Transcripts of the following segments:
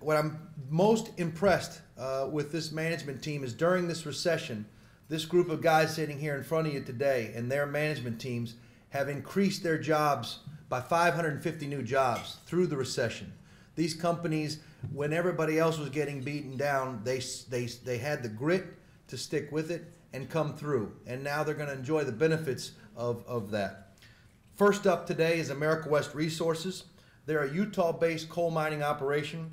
what I'm most impressed with this management team is during this recession, this group of guys sitting here in front of you today and their management teams have increased their jobs by 550 new jobs through the recession. These companies, when everybody else was getting beaten down, they had the grit to stick with it and come through. And now they're going to enjoy the benefits of that. First up today is America West Resources. They're a Utah-based coal mining operation,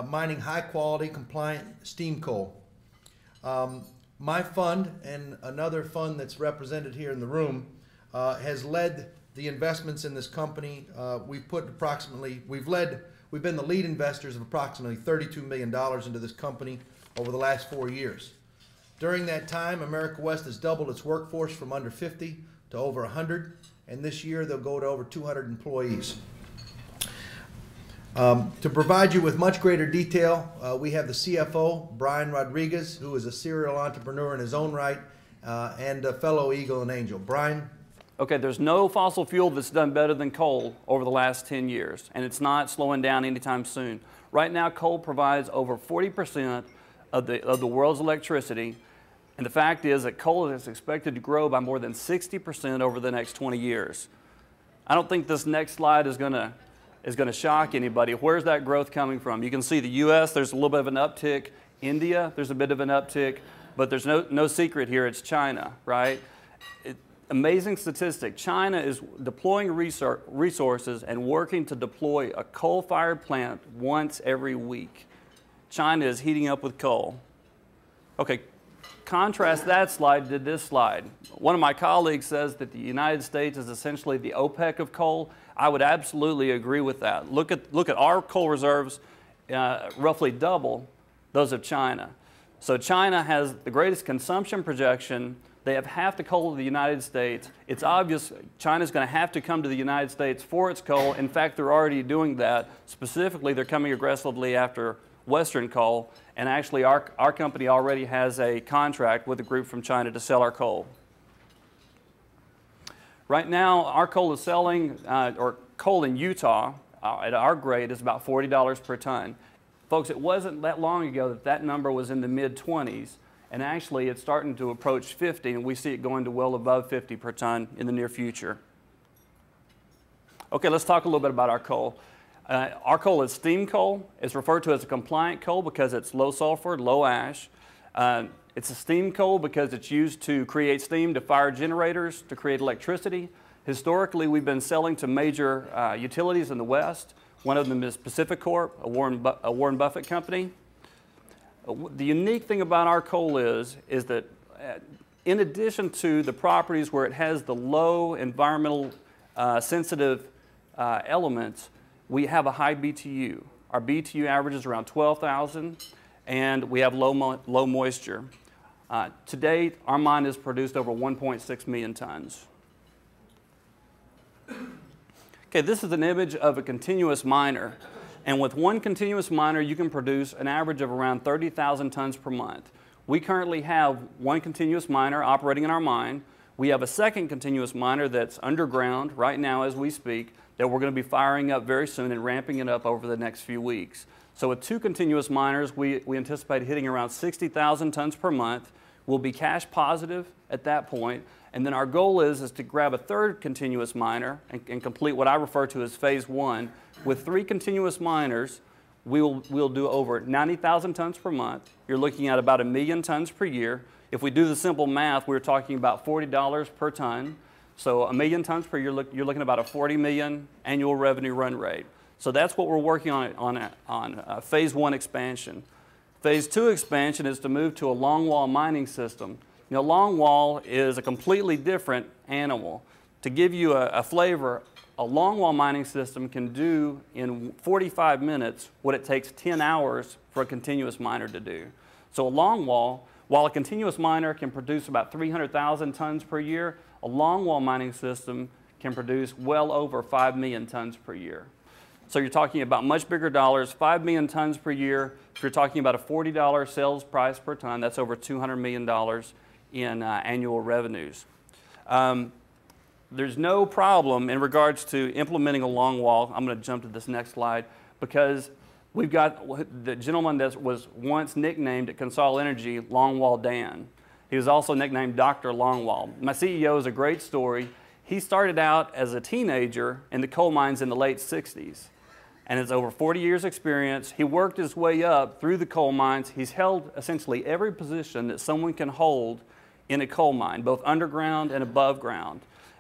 mining high-quality, compliant steam coal. My fund and another fund that's represented here in the room has led the investments in this company. We've been the lead investors of approximately $32 million into this company over the last 4 years. During that time, America West has doubled its workforce from under 50 to over 100, and this year they'll go to over 200 employees. To provide you with much greater detail, we have the CFO, Brian Rodriquez, who is a serial entrepreneur in his own right, and a fellow Eagle and Angel. Brian? Okay, there's no fossil fuel that's done better than coal over the last 10 years, and it's not slowing down anytime soon. Right now, coal provides over 40% of the world's electricity, and the fact is that coal is expected to grow by more than 60% over the next 20 years. I don't think this next slide is going to shock anybody. Where's that growth coming from? You can see the U.S., there's a little bit of an uptick. India, there's a bit of an uptick, but there's no secret here, it's China, right? Amazing statistic. China is deploying resources and working to deploy a coal-fired plant once every week. China is heating up with coal. Okay, contrast that slide to this slide. One of my colleagues says that the United States is essentially the OPEC of coal. I would absolutely agree with that. Look at our coal reserves, roughly double those of China. So China has the greatest consumption projection. They have half the coal of the United States. It's obvious China's going to have to come to the United States for its coal. In fact, they're already doing that. Specifically, they're coming aggressively after Western coal. And actually, our company already has a contract with a group from China to sell our coal. Right now, our coal is selling, or coal in Utah at our grade is about $40 per ton. Folks, it wasn't that long ago that that number was in the mid-20s. And actually, it's starting to approach 50, and we see it going to well above 50 per ton in the near future. Okay, let's talk a little bit about our coal. Our coal is steam coal. It's referred to as a compliant coal because it's low sulfur, low ash. It's a steam coal because it's used to create steam to fire generators to create electricity. Historically, we've been selling to major utilities in the West. One of them is Pacific Corp, a Warren Buffett company. The unique thing about our coal is that in addition to the properties where it has the low environmental sensitive elements, we have a high BTU. Our BTU averages around 12,000, and we have low moisture. To date, our mine has produced over 1.6 million tons. Okay, this is an image of a continuous miner. And with one continuous miner, you can produce an average of around 30,000 tons per month. We currently have one continuous miner operating in our mine. We have a second continuous miner that's underground right now as we speak that we're going to be firing up very soon and ramping it up over the next few weeks. So with two continuous miners, we anticipate hitting around 60,000 tons per month. We'll be cash positive at that point. And then our goal is to grab a third continuous miner and complete what I refer to as phase one. With 3 continuous miners, we'll do over 90,000 tons per month. You're looking at about 1 million tons per year. If we do the simple math, we're talking about $40 per ton. So 1 million tons per year, you're looking at about a 40 million annual revenue run rate. So that's what we're working on phase one expansion. Phase two expansion is to move to a longwall mining system. You know, longwall is a completely different animal. To give you a flavor, a longwall mining system can do in 45 minutes what it takes 10 hours for a continuous miner to do. So a longwall, while a continuous miner can produce about 300,000 tons per year, a longwall mining system can produce well over 5 million tons per year. So you're talking about much bigger dollars, 5 million tons per year. If you're talking about a $40 sales price per ton, that's over $200 million in annual revenues. There's no problem in regards to implementing a longwall. I'm going to jump to this next slide because We've got the gentleman that was once nicknamed at Consol Energy Longwall Dan. He was also nicknamed Dr. Longwall. My CEO is a great story. He started out as a teenager in the coal mines in the late 60s and has over 40 years experience. He worked his way up through the coal mines. He's held essentially every position that someone can hold in a coal mine, both underground and above ground.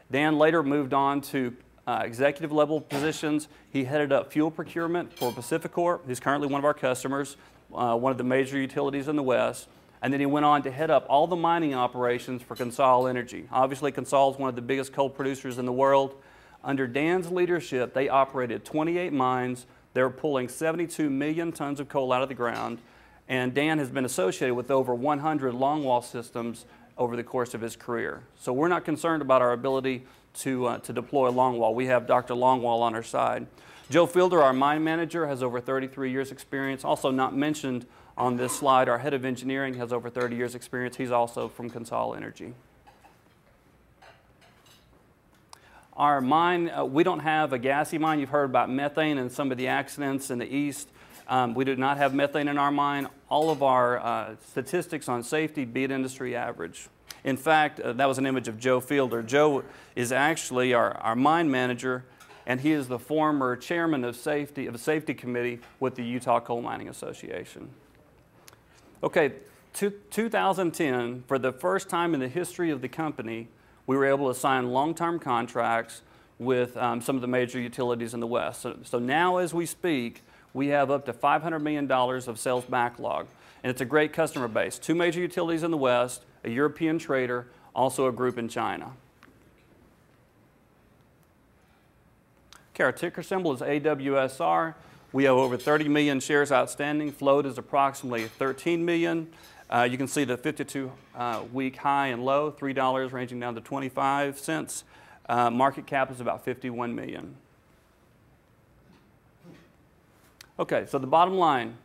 Dan later moved on to executive level positions. He headed up fuel procurement for Pacificorp, who's currently one of our customers, one of the major utilities in the West. And then he went on to head up all the mining operations for Consol Energy. Obviously, Consol is one of the biggest coal producers in the world. Under Dan's leadership, they operated 28 mines. They were pulling 72 million tons of coal out of the ground. And Dan has been associated with over 100 longwall systems over the course of his career. So we're not concerned about our ability to deploy longwall. We have Dr. Longwall on our side. Joe Fielder, our mine manager, has over 33 years experience. Also not mentioned on this slide, our head of engineering has over 30 years experience. He's also from Consol Energy. Our mine, we don't have a gassy mine. You've heard about methane and some of the accidents in the east. We do not have methane in our mine. All of our statistics on safety beat industry average. In fact, that was an image of Joe Fielder. Joe is actually our mine manager, and he is the former chairman of the safety committee with the Utah Coal Mining Association. Okay, 2010, for the first time in the history of the company, we were able to sign long-term contracts with some of the major utilities in the West. So now as we speak, we have up to $500 million of sales backlog. And it's a great customer base. 2 major utilities in the West, a European trader, also a group in China. Okay, our ticker symbol is AWSR. We have over 30 million shares outstanding. Float is approximately 13 million. You can see the 52-week high and low, $3 ranging down to 25 cents. Market cap is about 51 million. Okay, so the bottom line,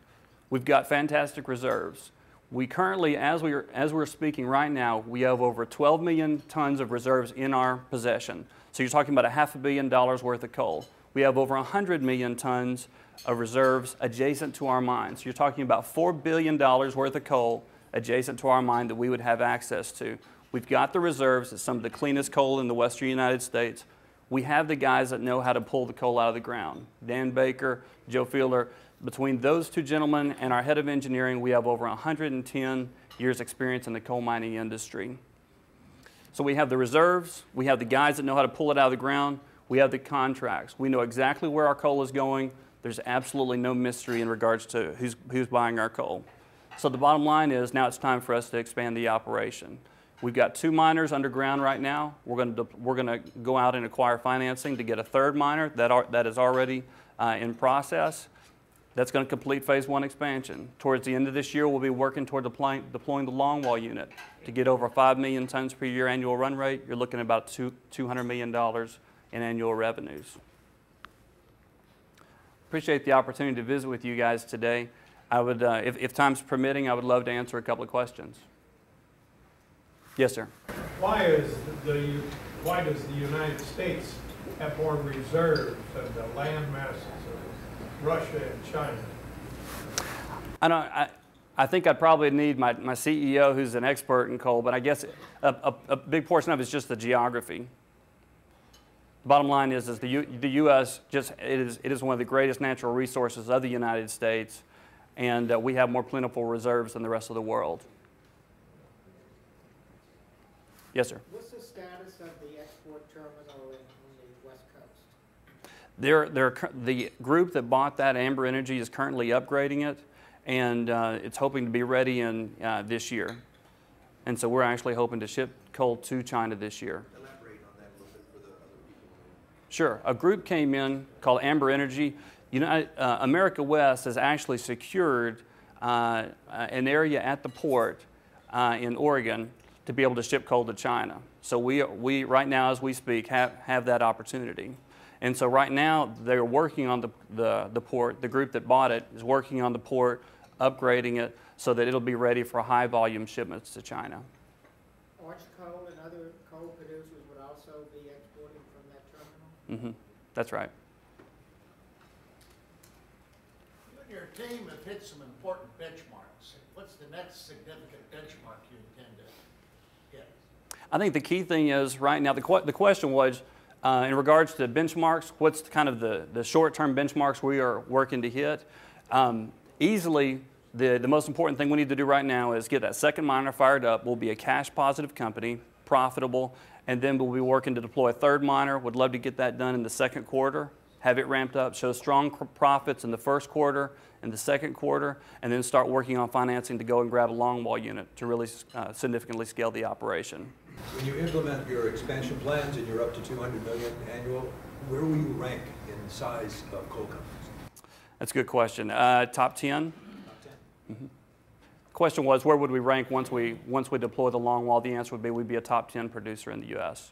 we've got fantastic reserves. We currently, as we're speaking right now, we have over 12 million tons of reserves in our possession. So you're talking about $500 million worth of coal. We have over 100 million tons of reserves adjacent to our mines. You're talking about $4 billion worth of coal adjacent to our mine that we would have access to. We've got the reserves. It's some of the cleanest coal in the western United States. We have the guys that know how to pull the coal out of the ground. Dan Baker, Joe Fielder. Between those 2 gentlemen and our head of engineering, we have over 110 years experience in the coal mining industry. So we have the reserves, we have the guys that know how to pull it out of the ground, we have the contracts. We know exactly where our coal is going. There's absolutely no mystery in regards to who's buying our coal. So the bottom line is now it's time for us to expand the operation. We've got 2 miners underground right now. We're going to go out and acquire financing to get a 3rd miner that is already in process. That's going to complete phase 1 expansion. Towards the end of this year, we'll be working toward deploying the longwall unit to get over 5 million tons per year annual run rate. You're looking at about $200 million in annual revenues. Appreciate the opportunity to visit with you guys today. I would, if time's permitting, I would love to answer a couple of questions. Yes, sir. Why does the United States have more reserves of the land masses of Russia and China? I think I'd probably need my CEO, who's an expert in coal, but I guess a big portion of it is just the geography. Bottom line is the U.S. it is one of the greatest natural resources of the United States, and we have more plentiful reserves than the rest of the world. Yes, sir. What's the status of the export terminal on the West Coast? The group that bought that, Amber Energy, is currently upgrading it, and it's hoping to be ready in this year. And so we're actually hoping to ship coal to China this year. Elaborate on that a little bit for the other people. Sure. A group came in called Amber Energy. America West has actually secured an area at the port in Oregon to be able to ship coal to China. So we right now, as we speak, have that opportunity. And so right now, they're working on the port. The group that bought it is working on the port, upgrading it so that it'll be ready for high volume shipments to China. Arch Coal and other coal producers would also be exporting from that terminal? That's right. Your team have hit some important benchmarks. What's the next significant benchmark you intend to hit? I think the key thing is right now, the question was in regards to benchmarks, what's kind of the short-term benchmarks we are working to hit? Easily, the most important thing we need to do right now is get that second miner fired up. We'll be a cash positive company, profitable, and then we'll be working to deploy a third miner. Would love to get that done in the second quarter, have it ramped up, show strong profits in the first quarter, in the second quarter, and then start working on financing to go and grab a longwall unit to really significantly scale the operation. When you implement your expansion plans and you're up to 200 million annual, where will you rank in size of coal companies? That's a good question. Top 10? Top 10. Mm-hmm. Question was, where would we rank once we deploy the longwall? The answer would be we'd be a top 10 producer in the U.S.